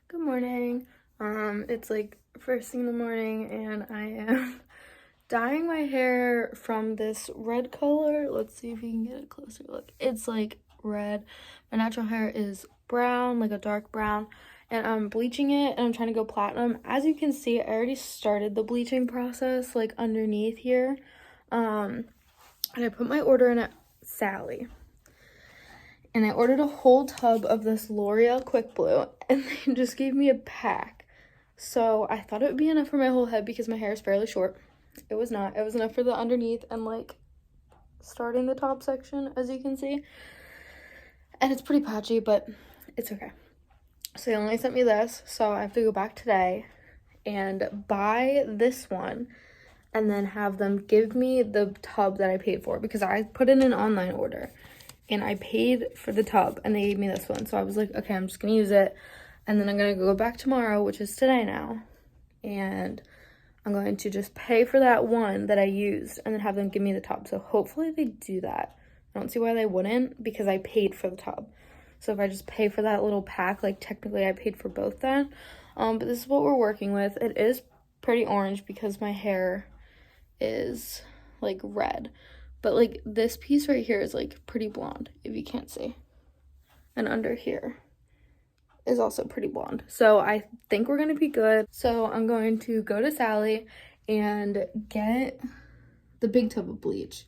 Good morning. It's like first thing in the morning and I am dyeing my hair from this red color. Let's see if you can get a closer look. It's like red. My natural hair is brown, like a dark brown, and I'm bleaching it and I'm trying to go platinum. As you can see, I already started the bleaching process like underneath here. And I put my order in at Sally. And I ordered a whole tub of this L'Oreal Quick Blue, and they just gave me a pack. So I thought it would be enough for my whole head because my hair is fairly short. It was not. It was enough for the underneath and like starting the top section, as you can see. And it's pretty patchy, but it's okay. So they only sent me this, so I have to go back today and buy this one and then have them give me the tub that I paid for because I put in an online order. And I paid for the tub and they gave me this one. So I was like, okay, I'm just gonna use it. And then I'm gonna go back tomorrow, which is today now. And I'm going to just pay for that one that I used and then have them give me the tub. So hopefully they do that. I don't see why they wouldn't because I paid for the tub. So if I just pay for that little pack, like technically I paid for both then. But this is what we're working with. It is pretty orange because my hair is like red. But like this piece right here is like pretty blonde, if you can't see. And under here is also pretty blonde. So I think we're gonna be good. So I'm going to go to Sally and get the big tub of bleach.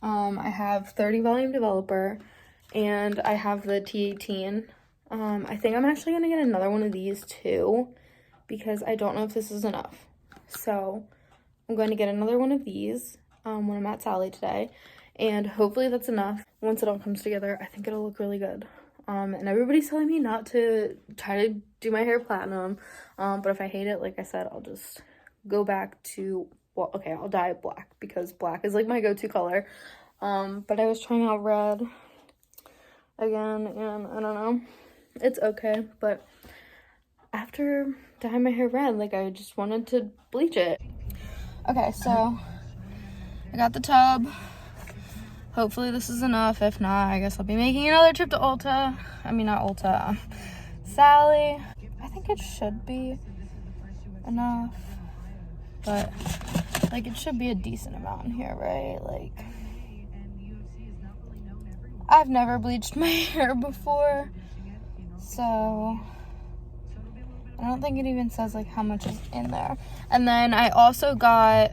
I have 30 volume developer and I have the T18. I think I'm actually gonna get another one of these too because I don't know if this is enough. So I'm going to get another one of these when I'm at Sally today, and hopefully that's enough. Once it all comes together, I think it'll look really good. And everybody's telling me not to try to do my hair platinum, but if I hate it, like I said, I'll just go back to, well, okay, I'll dye it black because black is like my go-to color. But I was trying out red again, and I don't know, it's okay, but after dyeing my hair red, like I just wanted to bleach it. Okay, so I got the tub. Hopefully this is enough. If not, I guess I'll be making another trip to Ulta. I mean, not Ulta, Sally. I think it should be enough, but like it should be a decent amount in here, right? Like, I've never bleached my hair before, so I don't think it even says like how much is in there. And then I also got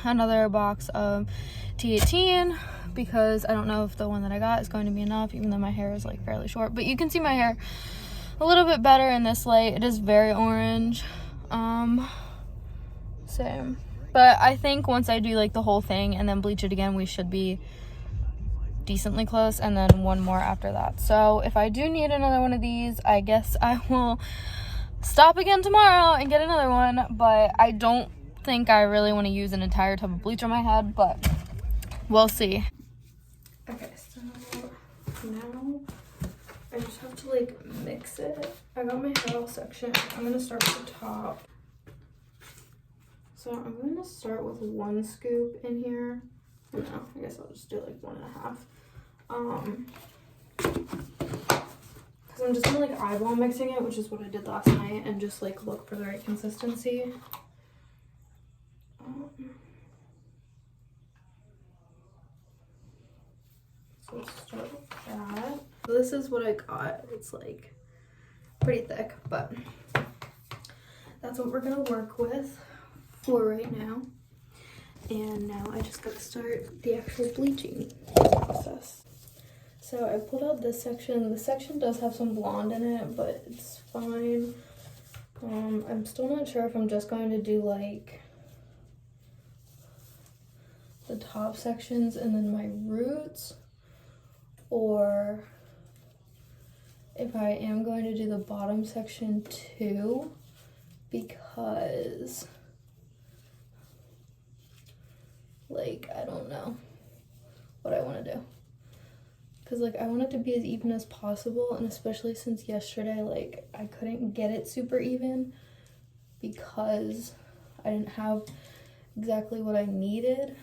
another box of T18 because I don't know if the one that I got is going to be enough, even though my hair is like fairly short. But you can see my hair a little bit better in this light. It is very orange. Same. But I think once I do like the whole thing and then bleach it again, we should be decently close, and then one more after that. So if I do need another one of these, I guess I will stop again tomorrow and get another one, but I don't think I really want to use an entire tub of bleach on my head, but we'll see. Okay, so now I just have to like mix it. I got my hair all section. I'm gonna start with the top. So I'm gonna start with 1 scoop in here. No, I guess I'll just do like 1.5. Because I'm just gonna like eyeball mixing it, which is what I did last night, and just like look for the right consistency. So let's start with that. So this is what I got. It's like pretty thick, but that's what we're gonna work with for right now. And now I just gotta start the actual bleaching process. So I pulled out this section. This section does have some blonde in it, but it's fine. I'm still not sure if I'm just going to do like the top sections and then my roots, or if I am going to do the bottom section too, because like I don't know what I want to do. Because like I want it to be as even as possible, and especially since yesterday like I couldn't get it super even because I didn't have exactly what I needed.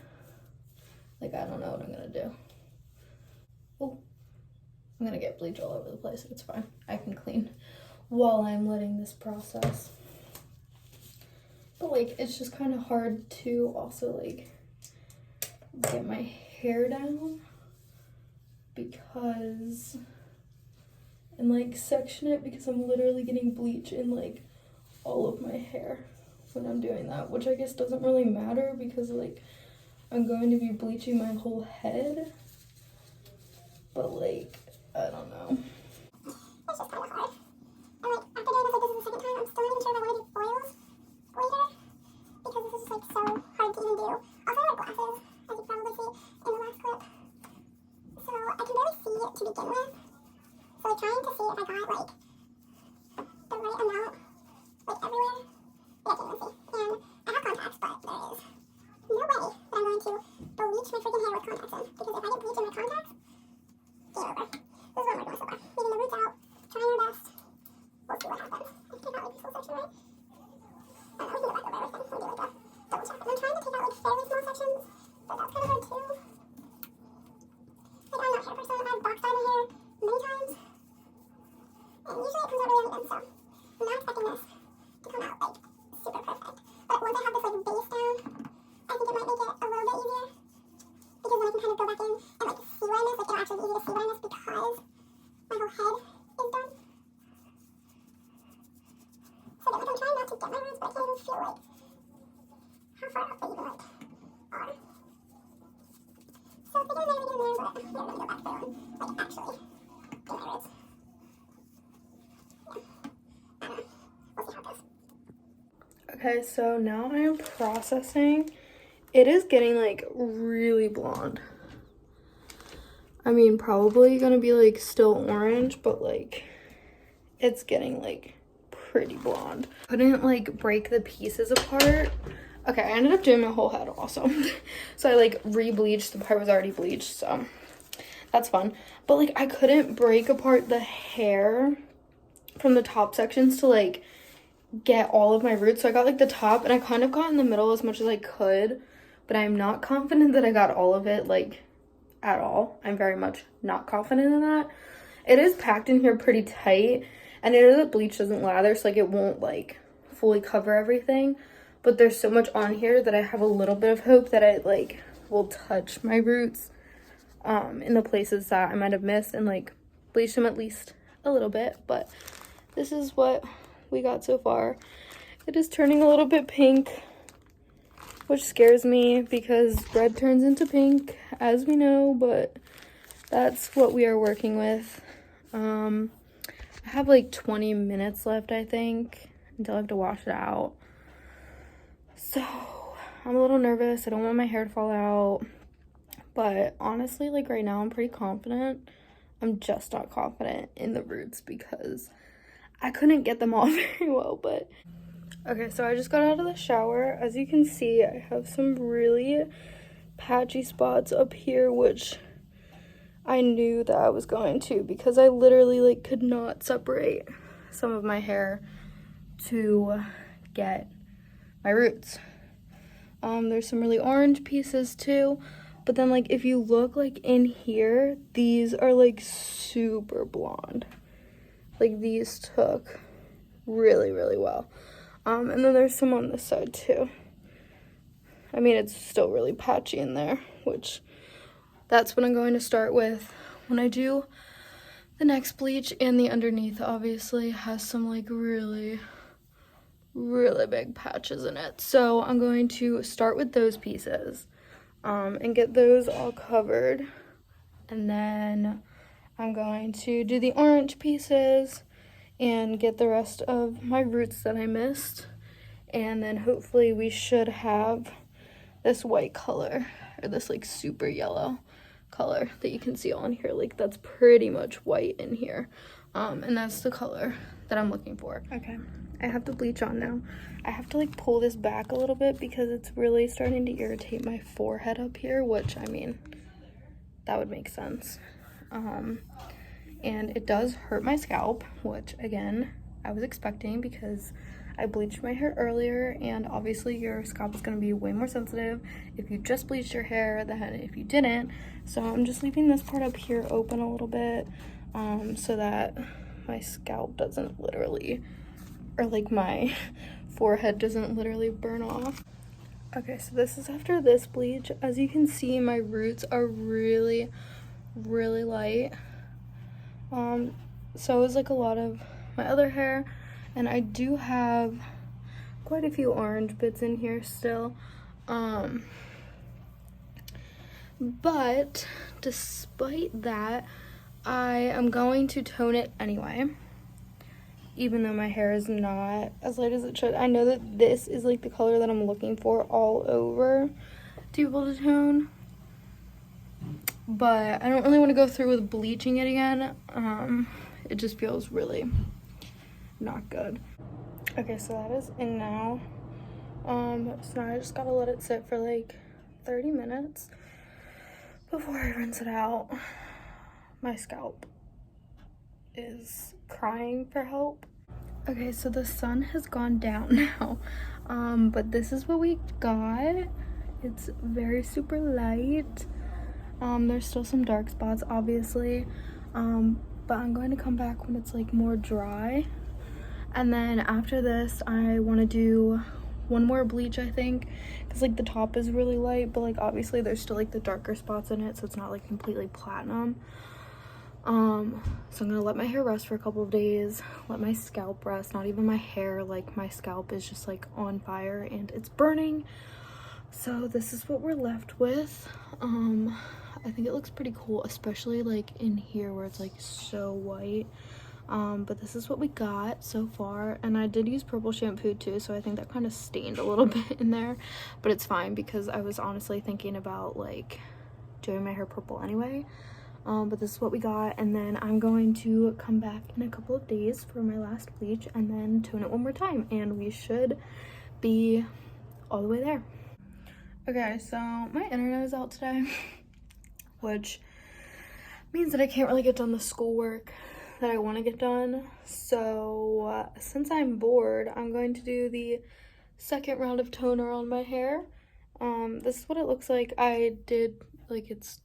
Like I don't know what I'm gonna do. Oh, I'm gonna get bleach all over the place. It's fine. I can clean while I'm letting this process. But like, it's just kind of hard to also like get my hair down because, and like section it because I'm literally getting bleach in like all of my hair when I'm doing that, which I guess doesn't really matter because like I'm going to be bleaching my whole head, but like, I don't know. It's just kind of hard. And like, after doing this, like, this is the second time, I'm still not even sure if I want to do oils later, because this is just like so hard to even do. Also, I wear glasses, as you probably see in the last clip, so I can barely see to begin with. So like, trying to see if I got like the right amount, like everywhere, but I can't even see. And I have contacts, but there is no way that I'm going to bleach my freaking hair with contacts in, because if I get bleach in my contacts, game over. This is what I'm working with so far. Leaving the roots out, trying our best. We'll see what happens. I can take out like this whole section, right? I don't know, we can go back over everything and do like a double check. And I'm trying to take out like fairly small sections, but that's kind of hard too. Like, I'm not a hair person. I've box dyed my hair many times, and usually it comes out really uneven, so I'm not expecting this to come out like super perfect. But once I have this like base down, I think it might make it a little bit easier, because then I can kind of go back in and like see where I missed. Like, it'll actually be easy to see where I missed because my whole head is done. So again, like, I'm trying not to get my roots, but I can't even feel like how far off they even like are. So if they get in there, they get in there, but I'm gonna go back through and like actually get my roots. Yeah. I don't know. We'll see how it goes. Okay, so now I am processing. It is getting like really blonde. I mean, probably gonna be like still orange, but like it's getting like pretty blonde. Couldn't like break the pieces apart. Okay, I ended up doing my whole head also. So I like re-bleached, the part was already bleached, so that's fun. But like I couldn't break apart the hair from the top sections to like get all of my roots. So I got like the top, and I kind of got in the middle as much as I could, but I'm not confident that I got all of it like at all. I'm very much not confident in that. It is packed in here pretty tight, and I know that bleach doesn't lather, so like it won't like fully cover everything, but there's so much on here that I have a little bit of hope that it like will touch my roots in the places that I might have missed and like bleach them at least a little bit. But this is what we got so far. It is turning a little bit pink, which scares me because red turns into pink, as we know, but that's what we are working with. I have like 20 minutes left, I think, until I have to wash it out. So I'm a little nervous. I don't want my hair to fall out, but honestly, like right now I'm pretty confident. I'm just not confident in the roots because I couldn't get them all very well. But okay, so I just got out of the shower. As you can see, I have some really patchy spots up here, which I knew that I was going to, because I literally like could not separate some of my hair to get my roots. There's some really orange pieces too, but then like if you look like in here, these are like super blonde. Like these took really, really well. And then there's some on this side too. I mean, it's still really patchy in there, which that's what I'm going to start with when I do the next bleach. And the underneath obviously has some like really, really big patches in it. So I'm going to start with those pieces and get those all covered. And then I'm going to do the orange pieces and get the rest of my roots that I missed. And then hopefully we should have this white color, or this like super yellow color that you can see on here. Like that's pretty much white in here. And that's the color that I'm looking for. Okay, I have the bleach on now. I have to like pull this back a little bit because it's really starting to irritate my forehead up here, which I mean, that would make sense. And it does hurt my scalp, which again, I was expecting because I bleached my hair earlier, and obviously your scalp is going to be way more sensitive if you just bleached your hair than if you didn't. So I'm just leaving this part up here open a little bit so that my scalp doesn't literally, or like my forehead doesn't literally burn off. Okay, so this is after this bleach. As you can see, my roots are really light. So is like a lot of my other hair, and I do have quite a few orange bits in here still. But despite that, I am going to tone it anyway, even though my hair is not as light as it should. I know that this is like the color that I'm looking for all over to be able to tone, but I don't really want to go through with bleaching it again. It just feels really not good. Okay, so that is in now. So now I just gotta let it sit for like 30 minutes before I rinse it out. My scalp is crying for help. Okay, so the sun has gone down now, but this is what we got. It's very super light. There's still some dark spots, obviously, but I'm going to come back when it's like more dry. And then after this, I want to do one more bleach, I think, because like the top is really light, but like obviously there's still like the darker spots in it, so it's not like completely platinum. So I'm gonna let my hair rest for a couple of days, let my scalp rest. Not even my hair, like my scalp is just like on fire and it's burning. So this is what we're left with. I think it looks pretty cool, especially like in here where it's like so white. But this is what we got so far, and I did use purple shampoo too, so I think that kind of stained a little bit in there, but it's fine because I was honestly thinking about like doing my hair purple anyway. But this is what we got, and then I'm going to come back in a couple of days for my last bleach and then tone it one more time, and we should be all the way there. Okay, so my internet is out today, which means that I can't really get done the schoolwork that I want to get done. So since I'm bored, I'm going to do the second round of toner on my hair. This is what it looks like. I did, like, it's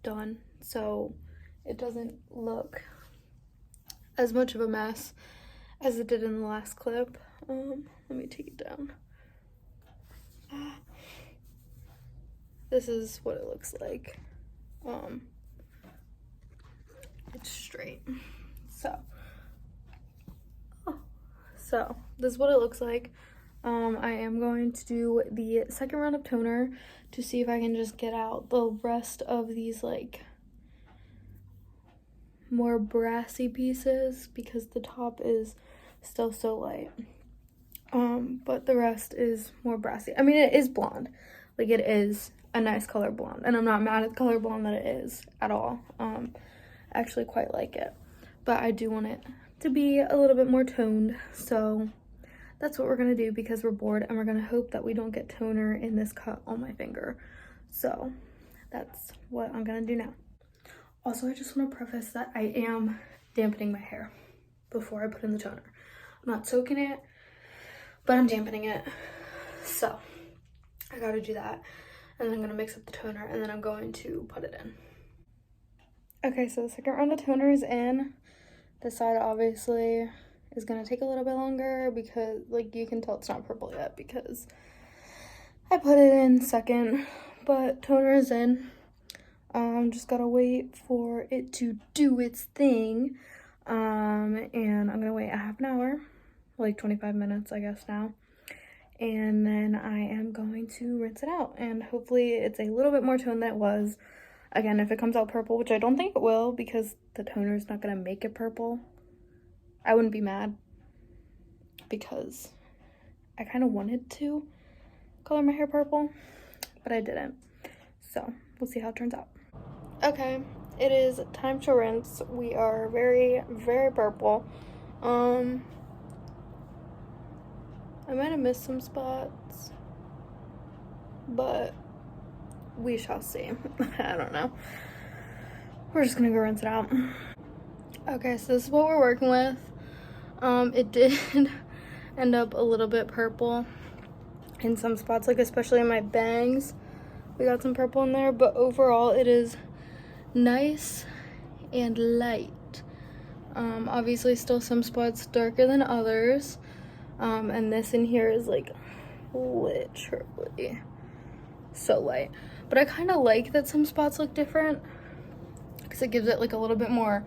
done, so it doesn't look as much of a mess as it did in the last clip. Let me take it down. This is what it looks like. It's straight. So this is what it looks like. I am going to do the second round of toner to see if I can just get out the rest of these like more brassy pieces, because the top is still so light, but the rest is more brassy. I mean, it is blonde, like it is a nice color blonde, and I'm not mad at the color blonde that it is at all. I actually quite like it, but I do want it to be a little bit more toned, so that's what we're gonna do because we're bored, and we're gonna hope that we don't get toner in this cut on my finger. So that's what I'm gonna do now. Also, I just want to preface that I am dampening my hair before I put in the toner. I'm not soaking it, but I'm dampening it, so I gotta do that. And then I'm gonna mix up the toner, and then I'm going to put it in. Okay, so the second round of toner is in. This side obviously is gonna take a little bit longer because like you can tell it's not purple yet because I put it in second, but toner is in. Just gotta wait for it to do its thing. And I'm gonna wait a half an hour, like 25 minutes I guess now. And then I am going to rinse it out, and hopefully it's a little bit more toned than it was. Again, if it comes out purple, which I don't think it will because the toner is not gonna make it purple, I wouldn't be mad because I kind of wanted to color my hair purple, but I didn't. So we'll see how it turns out. Okay, it is time to rinse. We are very purple. I might have missed some spots, but we shall see. I don't know. We're just gonna go rinse it out. Okay, so this is what we're working with. It did end up a little bit purple in some spots, like especially in my bangs. We got some purple in there, but overall it is nice and light. Obviously still some spots darker than others. And this in here is like literally so light. But I kind of like that some spots look different because it gives it like a little bit more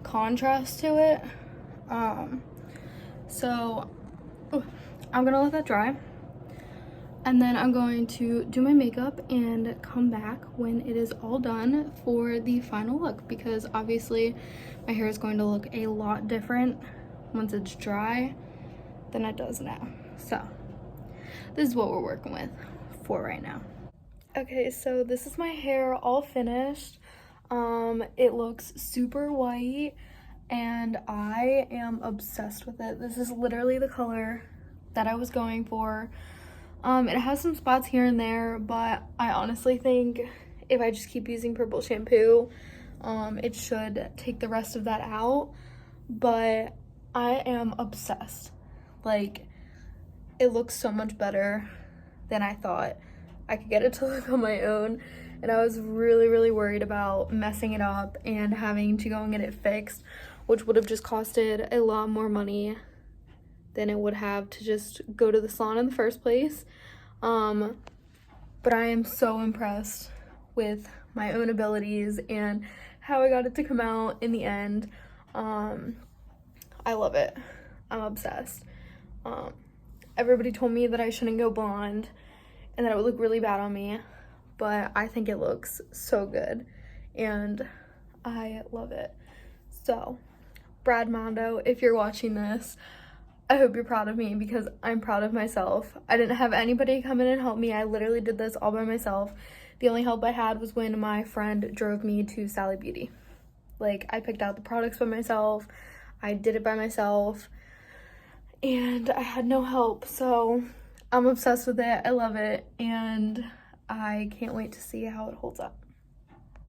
contrast to it. So I'm gonna let that dry. And then I'm going to do my makeup and come back when it is all done for the final look, because obviously my hair is going to look a lot different once it's dry than it does now. So this is what we're working with for right now. Okay, so this is my hair all finished. It looks super white and I am obsessed with it. This is literally the color that I was going for. It has some spots here and there, but I honestly think if I just keep using purple shampoo, it should take the rest of that out. But I am obsessed. Like, it looks so much better than I thought I could get it to look on my own. And I was really worried about messing it up and having to go and get it fixed, which would have just costed a lot more money than it would have to just go to the salon in the first place. But I am so impressed with my own abilities and how I got it to come out in the end. I love it. I'm obsessed. Everybody told me that I shouldn't go blonde and that it would look really bad on me, but I think it looks so good and I love it. So, Brad Mondo, if you're watching this, I hope you're proud of me because I'm proud of myself. I didn't have anybody come in and help me. I literally did this all by myself. The only help I had was when my friend drove me to Sally Beauty. Like, I picked out the products by myself. I did it by myself. And I had no help. So, I'm obsessed with it. I love it. And I can't wait to see how it holds up.